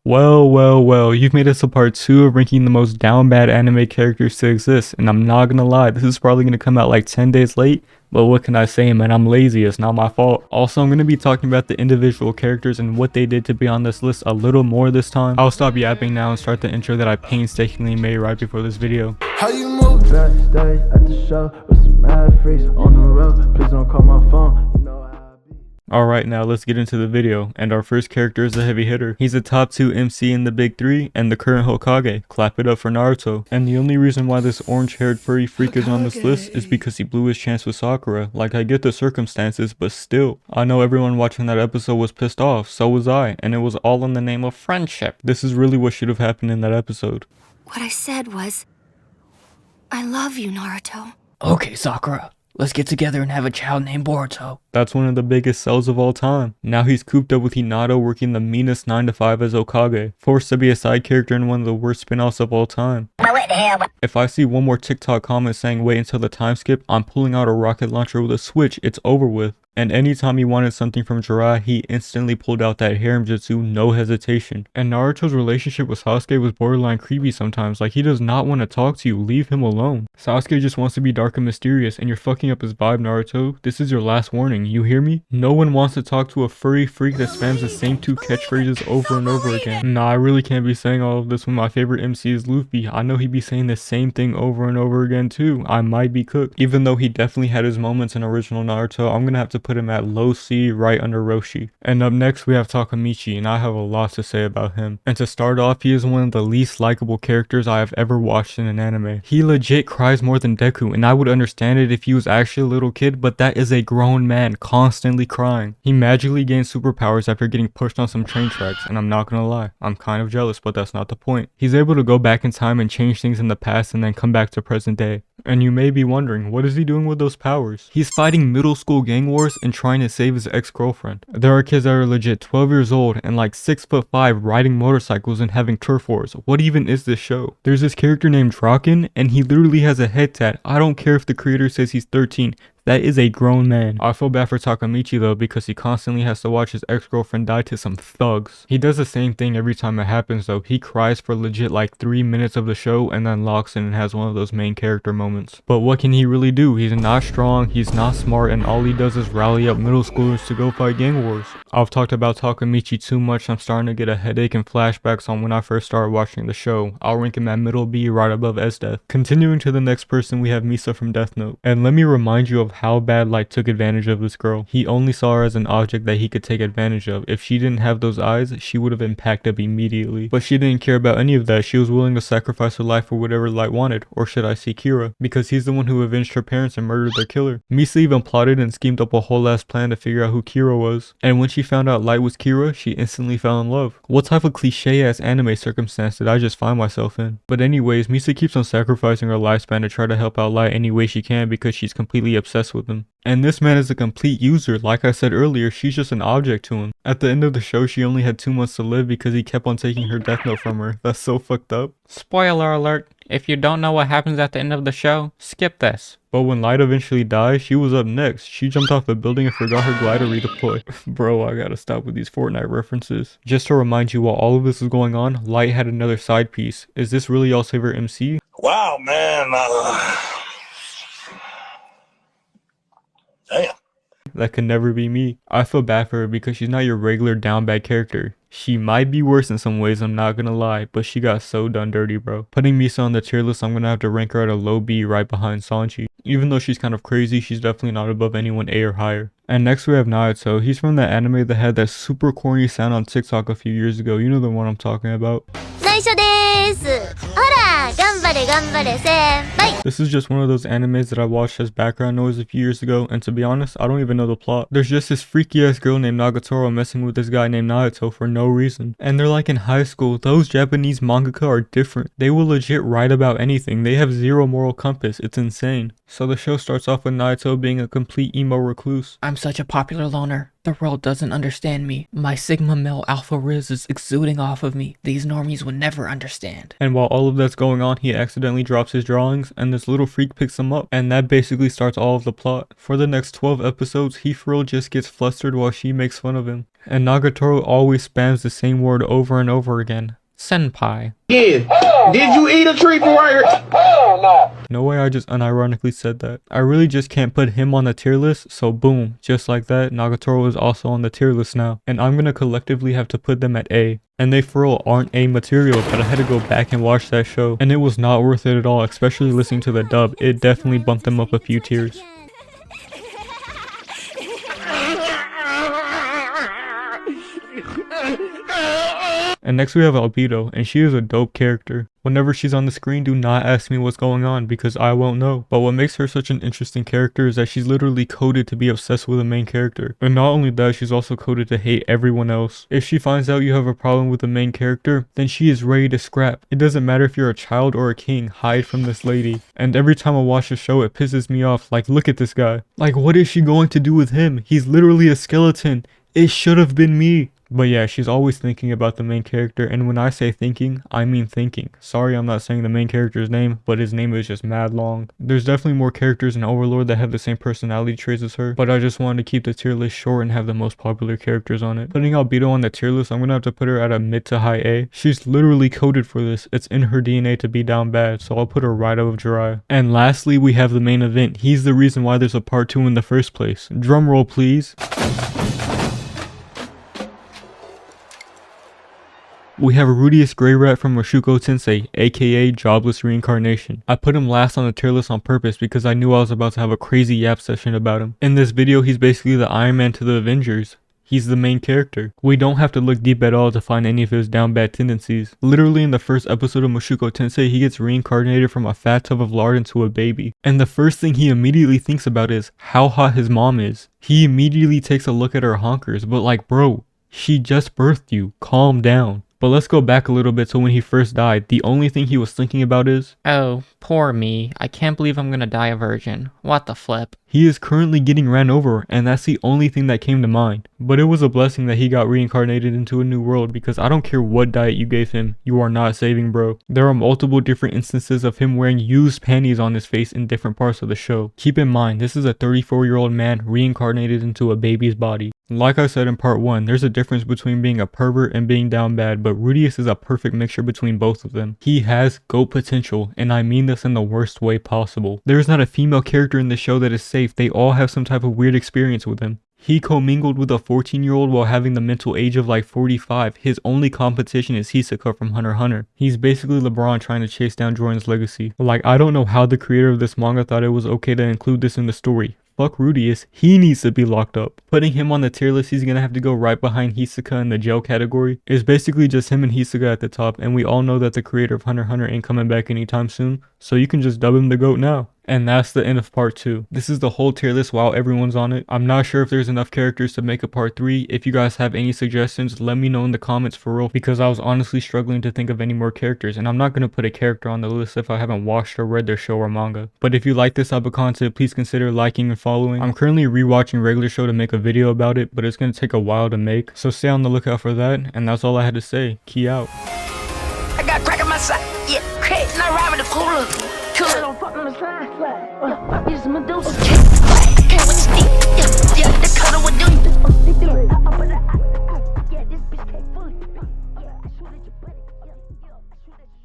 Well, you've made us a part 2 of ranking the most down bad anime characters to exist, and I'm not gonna lie, this is probably gonna come out like 10 days late, but what can I say, man, I'm lazy, it's not my fault. Also, I'm gonna be talking about the individual characters and what they did to be on this list a little more this time. I'll stop yapping now and start the intro that I painstakingly made right before this video. How you move backstage at the show with some mad freaks on the road? Please don't call my phone. You know how I be. Alright, now let's get into the video, and our first character is a heavy hitter. He's a top 2 MC in the big 3 and the current Hokage. Clap it up for Naruto. And the only reason why this orange-haired furry freak is on this list is because he blew his chance with Sakura. Like, I get the circumstances, but still. I know everyone watching that episode was pissed off, so was I, and it was all in the name of friendship. This is really what should have happened in that episode. What I said was, I love you, Naruto. Okay, Sakura. Let's get together and have a child named Boruto. That's one of the biggest sells of all time. Now he's cooped up with Hinata working the meanest 9 to 5 as Hokage, forced to be a side character in one of the worst spin-offs of all time. If I see one more TikTok comment saying wait until the time skip, I'm pulling out a rocket launcher with a switch, it's over with. And anytime he wanted something from Jiraiya, he instantly pulled out that harem jutsu, no hesitation. And Naruto's relationship with Sasuke was borderline creepy sometimes, like he does not want to talk to you, leave him alone. Sasuke just wants to be dark and mysterious, and you're fucking up his vibe, Naruto. This is your last warning, you hear me? No one wants to talk to a furry freak that spams the same 2 catchphrases over and over again. Nah, I really can't be saying all of this when my favorite MC is Luffy. I know he'd be saying the same thing over and over again too. I might be cooked. Even though he definitely had his moments in original Naruto, I'm gonna have to put him at low C right under Roshi. And up next we have Takemichi, and I have a lot to say about him. And to start off, he is one of the least likable characters I have ever watched in an anime. He legit cries more than Deku, and I would understand it if he was actually a little kid, but that is a grown man constantly crying. He magically gained superpowers after getting pushed on some train tracks, and I'm not gonna lie, I'm kind of jealous, but that's not the point. He's able to go back in time and change things in the past and then come back to present day. And you may be wondering, what is he doing with those powers? He's fighting middle school gang wars and trying to save his ex-girlfriend. There are kids that are legit 12 years old and like 6'5" riding motorcycles and having turf wars. What even is this show? There's this character named Draken, and he literally has a head tat. I don't care if the creator says he's 13. That is a grown man. I feel bad for Takemichi though, because he constantly has to watch his ex-girlfriend die to some thugs. He does the same thing every time it happens though. He cries for legit like 3 minutes of the show and then locks in and has one of those main character moments. But what can he really do? He's not strong, he's not smart, and all he does is rally up middle schoolers to go fight gang wars. I've talked about Takemichi too much. I'm starting to get a headache and flashbacks on when I first started watching the show. I'll rank him at middle B right above Esdeath. Continuing to the next person, we have Misa from Death Note. And let me remind you of how bad Light took advantage of this girl. He only saw her as an object that he could take advantage of. If she didn't have those eyes, she would have been packed up immediately. But she didn't care about any of that. She was willing to sacrifice her life for whatever Light wanted, or should I say Kira, because he's the one who avenged her parents and murdered their killer. Misa even plotted and schemed up a whole ass plan to figure out who Kira was. And when she found out Light was Kira, she instantly fell in love. What type of cliche ass anime circumstance did I just find myself in? But anyways, Misa keeps on sacrificing her lifespan to try to help out Light any way she can because she's completely obsessed with him. And this man is a complete user. Like I said earlier, she's just an object to him. At the end of the show, she only had 2 months to live because he kept on taking her death note from her. That's so fucked up. Spoiler alert, if you don't know what happens at the end of the show, skip this. But when Light eventually died, she was up next. She jumped off the building and forgot her glider redeploy. Bro, I gotta stop with these Fortnite references. Just to remind you, while all of this was going on, Light had another side piece. Is this really y'all's favorite MC? Wow, man. Damn. That could never be me. I feel bad for her because she's not your regular down bad character. She might be worse in some ways, I'm not gonna lie, but she got so done dirty, bro. Putting Misa on the tier list, I'm gonna have to rank her at a low B right behind Sanji. Even though she's kind of crazy, she's definitely not above anyone A or higher. And next we have Naruto. He's from that anime that had that super corny sound on TikTok a few years ago. You know the one I'm talking about. This is just one of those animes that I watched as background noise a few years ago, and to be honest, I don't even know the plot. There's just this freaky ass girl named Nagatoro messing with this guy named Naruto for no reason. And they're like in high school. Those Japanese mangaka are different. They will legit write about anything. They have zero moral compass. It's insane. So the show starts off with Naruto being a complete emo recluse. I'm such a popular loner. The world doesn't understand me. My Sigma male alpha riz is exuding off of me. These normies would never understand. And while all of that's going on, he accidentally drops his drawings and this little freak picks them up. And that basically starts all of the plot. For the next 12 episodes, he for real just gets flustered while she makes fun of him. And Nagatoro always spams the same word over and over again. Senpai. Yeah. Did you eat a tree from right here? Hell no. No way I just unironically said that. I really just can't put him on the tier list, so boom, just like that, Nagatoro is also on the tier list now. And I'm gonna collectively have to put them at A. And they for real aren't A material, but I had to go back and watch that show. And it was not worth it at all, especially listening to the dub. It definitely bumped them up a few tiers. And next we have Albedo, and she is a dope character. Whenever she's on the screen, do not ask me what's going on because I won't know. But what makes her such an interesting character is that she's literally coded to be obsessed with the main character. And not only that, she's also coded to hate everyone else. If she finds out you have a problem with the main character, then she is ready to scrap. It doesn't matter if you're a child or a king, hide from this lady. And every time I watch the show, it pisses me off. Like, look at this guy. Like, what is she going to do with him? He's literally a skeleton. It should have been me. But yeah, she's always thinking about the main character, and when I say thinking, I mean thinking. Sorry I'm not saying the main character's name, but his name is just mad long. There's definitely more characters in Overlord that have the same personality traits as her, but I just wanted to keep the tier list short and have the most popular characters on it. Putting Albedo on the tier list, I'm gonna have to put her at a mid to high A. She's literally coded for this. It's in her DNA to be down bad, so I'll put her right above Jiraiya. And lastly, we have the main event. He's the reason why there's a part 2 in the first place. Drum roll please. We have Rudius Grey Rat from Mushoku Tensei, aka Jobless Reincarnation. I put him last on the tier list on purpose because I knew I was about to have a crazy yap session about him. In this video, he's basically the Iron Man to the Avengers. He's the main character. We don't have to look deep at all to find any of his down bad tendencies. Literally in the first episode of Mushoku Tensei, he gets reincarnated from a fat tub of lard into a baby. And the first thing he immediately thinks about is how hot his mom is. He immediately takes a look at her honkers, but like bro, she just birthed you, calm down. But let's go back a little bit to when he first died. The only thing he was thinking about is, Oh, poor me. I can't believe I'm gonna die a virgin. What the flip? he is currently getting ran over, and that's the only thing that came to mind. But it was a blessing that he got reincarnated into a new world because I don't care what diet you gave him, you are not saving bro. There are multiple different instances of him wearing used panties on his face in different parts of the show. Keep in mind, this is a 34-year-old man reincarnated into a baby's body. Like I said in part 1, there's a difference between being a pervert and being down bad, but Rudius is a perfect mixture between both of them. He has GOAT potential, and I mean this in the worst way possible. There is not a female character in the show that is safe. They all have some type of weird experience with him. He commingled with a 14-year-old while having the mental age of like 45. His only competition is Hisoka from Hunter x Hunter. He's basically LeBron trying to chase down Jordan's legacy. Like, I don't know how the creator of this manga thought it was okay to include this in the story. Fuck Rudius, he needs to be locked up. Putting him on the tier list, he's gonna have to go right behind Hisoka in the jail category. It's basically just him and Hisoka at the top, and we all know that the creator of Hunter x Hunter ain't coming back anytime soon, so you can just dub him the GOAT now. And that's the end of part 2. This is the whole tier list while everyone's on it. I'm not sure if there's enough characters to make a part 3. If you guys have any suggestions, let me know in the comments for real, because I was honestly struggling to think of any more characters, and I'm not going to put a character on the list if I haven't watched or read their show or manga. But if you like this type of content, please consider liking and following. I'm currently rewatching regular show to make a video about it, but it's going to take a while to make, so stay on the lookout for that. And that's all I had to say. Key out. I got crack on my side. Yeah, crack, not rhyming the cooler. Killer don't fuck on the side. It's Medusa. Okay, what you think? Yeah, the color would do. Yeah, this bitch cake fully. Yeah, I shoot at your buddy. Yeah, I shoot at you.